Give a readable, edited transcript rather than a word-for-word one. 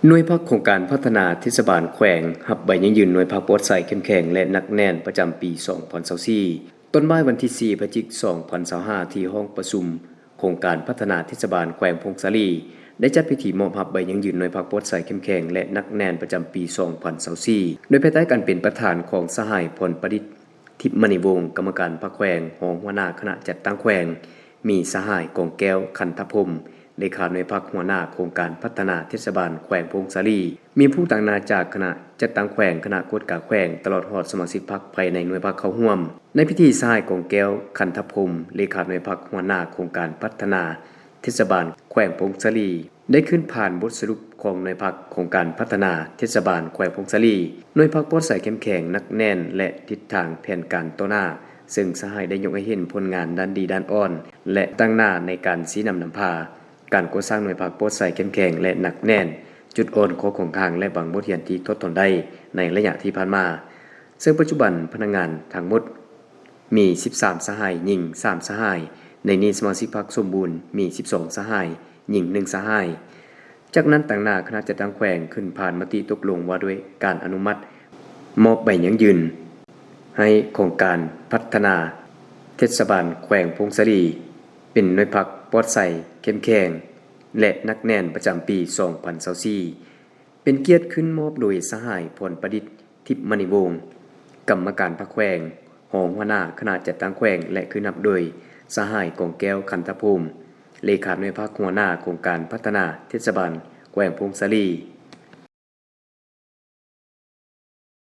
หน่วยพักโครงการพัฒนาเทศบาลแขวงหับใบยังยืนหน่วยพักปลอดภัยเข้มแข็งและหนักแน่นประจำปี 2024 ต้นไม้วันที่ 4 พฤศจิกายน 2025 ที่ห้องประชุมโครงการพัฒนาเทศบาลแขวงพงศาลีได้จัดพิธีมอบหับใบยังยืนหน่วยพักปลอดภัยเข้มแข็งและหนักแน่นประจำปี 2024 โดยภายใต้การเป็นประธานของสหายพลประดิษฐ์ทิพย์มณีวงศ์กรรมการพรรคแขวงรองหัวหน้าคณะจัดตั้งแขวงมีสหายกองแก้วคันธพรมเลขาหน่วยพักหัวหน้าโครงการพัฒนาเทศบาลแขวงพงศาลีมีผู้ต่างนาจากคณะจัดตั้งแขวงคณะกวดกาแขวงตลอดหอดสมาชิกพรรคภายในหน่วยพักเข้าร่วมในพิธีสหายกองแก้วคันธพรมเลขาหน่วยพักหัวหน้าโครงการพัฒนาเทศบาลแขวงพงศาลีได้ขึ้นผ่านบทสรุปของหน่วยพักโครงการพัฒนาเทศบาลแขวงพงศาลีหน่วยพักปลอดภัยเข้มแข็งนักแน่นและทิศทางแผนการต่อหน้าซึ่งสหายได้ยกให้เห็นผลงานด้านดีด้านอ่อนและตั้งหน้าในการชี้นำพาการก่อสร้างหน่วยพักปลอดภัยเข้มแข็งและหนักแน่นจุดอ่อนของทางและบางบทเรียนที่ทดทนได้ในระยะที่ผ่านมาซึ่งปัจจุบันพนักงานทั้งหมดมี13สหายหญิง3สหายในนี้สมาชิกพรรคสมบูรณ์มี12สหายหญิง1สหายจากนั้นต่างหน้าคณะจัดตั้งแขวงขึ้นผ่านมติตกลงว่าด้วยการอนุมัติมอบใบยังยืนให้โครงการพัฒนาเทศบาลแขวงพงศาลีเป็นหน่วยพักปลอดภัยเข้มแข็งและนักแน่นประจำปี 2024 เป็นเกียรติขึ้นมอบโดยสหายพลประดิษฐ์ทิพย์มณีวงศ์กรรมการพรรคแขวงรองหัวหน้าคณะจัดตั้งแขวงและขึ้นนับโดยสหายกองแก้วคันธภูมิเลขาหน่วยพักหัวหน้าโครงการพัฒนาเทศบาลแขวงพงศาลี